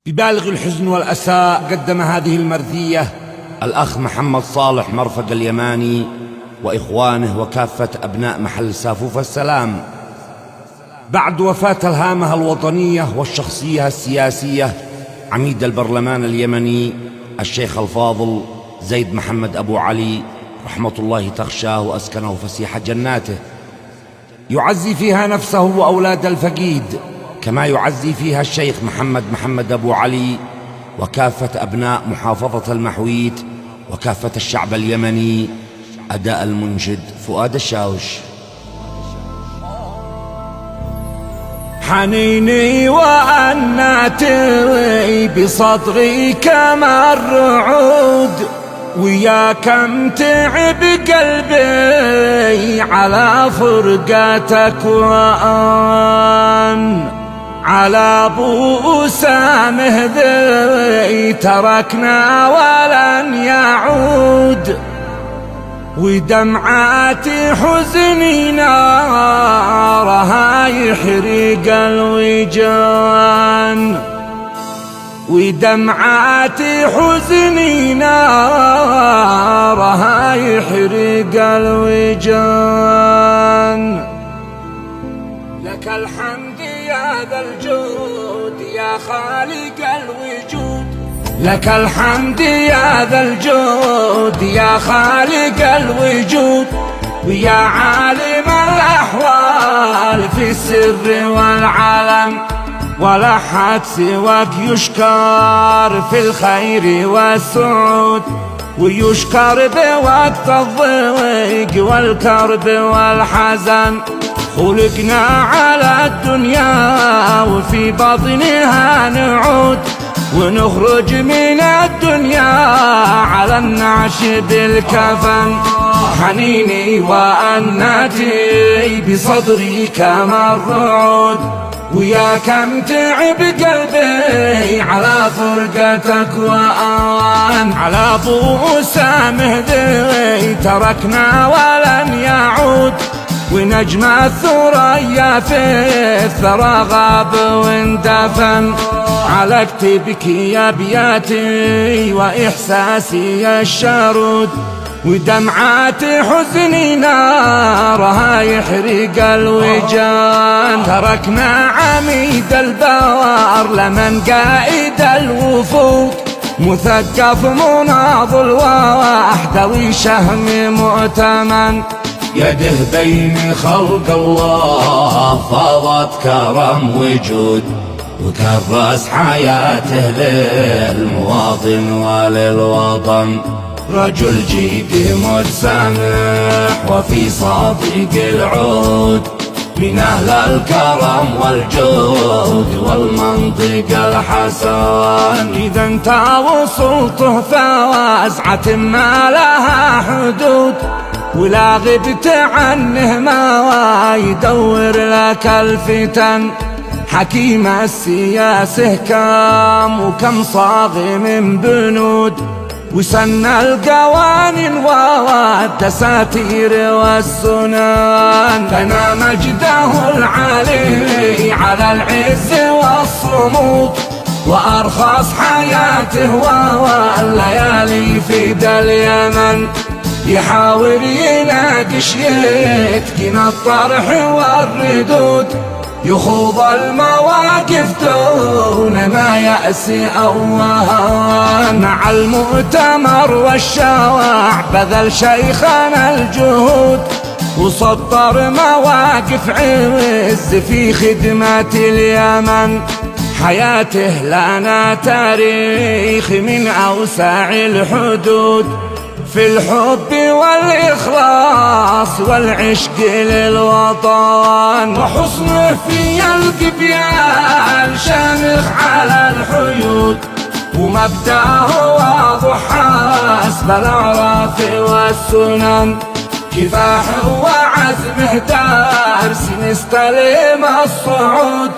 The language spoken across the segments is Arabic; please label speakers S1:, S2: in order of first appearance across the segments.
S1: ببالغ الحزن والأسى قدم هذه المرثية الأخ محمد صالح مرفق اليماني وإخوانه وكافة أبناء محل سافوف السلام بعد وفاة الهامة الوطنية والشخصية السياسية عميد البرلمان اليمني الشيخ الفاضل زيد محمد أبو علي رحمة الله تغشاه وأسكنه فسيح جناته، يعزي فيها نفسه وأولاد الفقيد كما يعزي فيها الشيخ محمد أبو علي وكافة أبناء محافظة المحويت وكافة الشعب اليمني. أداء المنشد فؤاد الشاوش.
S2: حنيني وأناتي بصدري كما الرعود، ويا كم تعب قلبي على فرقتك وأن على أبو أسامة ذي تركنا ولن يعود، ودمعات حزني نارها يحرق الوجدان، ودمعات حزني نارها يحرق الوجدان. لك الحمد يا ذا الجود يا خالق الوجود، لك الحمد يا ذا الجود يا خالق الوجود، ويا عالم الأحوال في السر والعلم، ولا حد سواك يشكر في الخير والسعود، ويشكر بوقت الضيق والكرب والحزن. خلقنا على الدنيا وفي بطنها نعود، ونخرج من الدنيا على النعش بالكفن. حنيني وأناتي بصدري كما الرعود، ويا كم تعب قلبي على فرقتك وأن على أبو أسامة ذي تركنا ولن يعود، ونجم الثريا في الثرى غاب واندفن. على كتبك يا أبياتي وإحساسي الشرود، ودمعات حزني نارها يحرق الوجدان. تركنا عميد البوار لمن قائد الوفود، مثقف مناضل وحدوي شهم مؤتمن.
S3: يده بين خلق الله فاضت كرم وجود، وكرس حياته للمواطن وللوطن. رجل جيد متسامح وفي صادق العود، من أهل الكرم والجود والمنطق الحسن.
S2: إذا انت وصلته فواسعة ما لها حدود، ولا غبت عنه ما يدور لك الفتن. حكيم السياسة كم وكم صاغ من بنود، وسن القوانين والدساتير والسنن. بنى مجده العالي على العز والصمود، وأرخص حياته والليالي في دا اليمن. يحاول يناقش يتقن الطرح والردود، يخوض المواقف دون ما يأسي أو وهان. مع المؤتمر والشواع بذل شيخنا الجهود، وسطر مواقف عز في خدمة اليمن. حياته لنا تاريخ من أوسع الحدود، في الحب والإخلاص والعشق للوطن. وحسنه في القبيال شامخ على الحيود، ومبدأه واضح حسب الأعراف والسنن. كفاحه وعزمه دارس نستلم الصعود،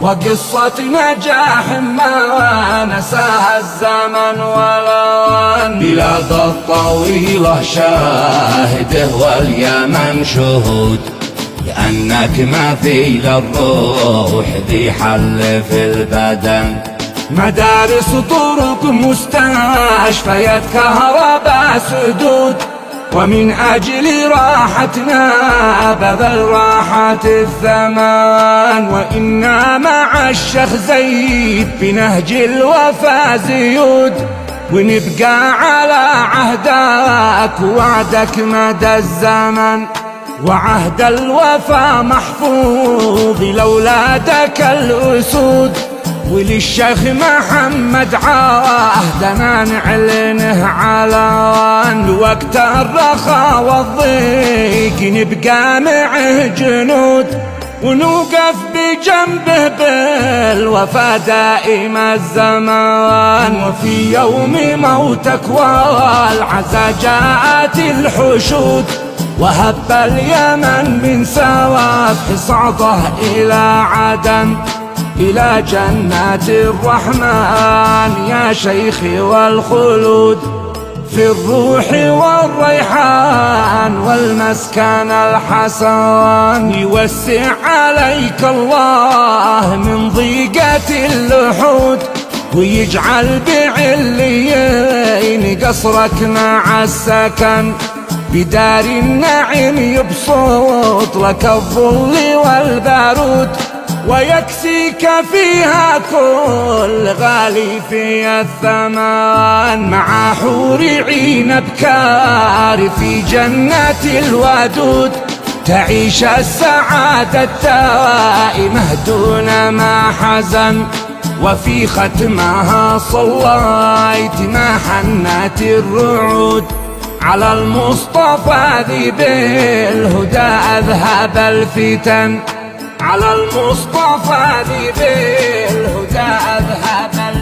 S2: وقصة نجاح ما نساها الزمن والأوان.
S3: بلاد الطويلة شاهده واليمن شهود، لأنك مثيل الروح ذي حل في البدن.
S2: مدارس طرق مستشفيات كهرباء سدود، ومن أجل راحتنا بذل راحة الثمان. وإنا مع الشيخ زيد بنهج الوفا زيود، ونبقى على عهدك ووعدك مدى الزمن، وعهد الوفا محفوظ لأولادك الأسود. وللشيخ محمد عهدنا نعلنه علان، وقت الرخاء والضيق نبقى معه جنود، ونوقف بجنبه بالوفا دائم الزمان. وفي يوم موتك والعزا جاءت الحشود، وهب اليمن من سوابح صعده إلى عدن، إلى جنات الرحمن يا شيخي والخلود. في الروح والريحان والمسكن الحسن، يوسع عليك الله من ضيقة اللحود، ويجعل بعليين قصرك مع السكن، بدار النعيم يبسط لك الظل والبارود، ويكسيك فيها كل غالي في الثمان. مع حور عين أبكار في جنة الودود، تعيش السعادة الدائمة دون ما حزن. وفي ختمها صليت ما حنت الرعود، على المصطفى ذي بالهدى أذهب الفتن، على المصطفى ذي بالهدى أذهب الفتن.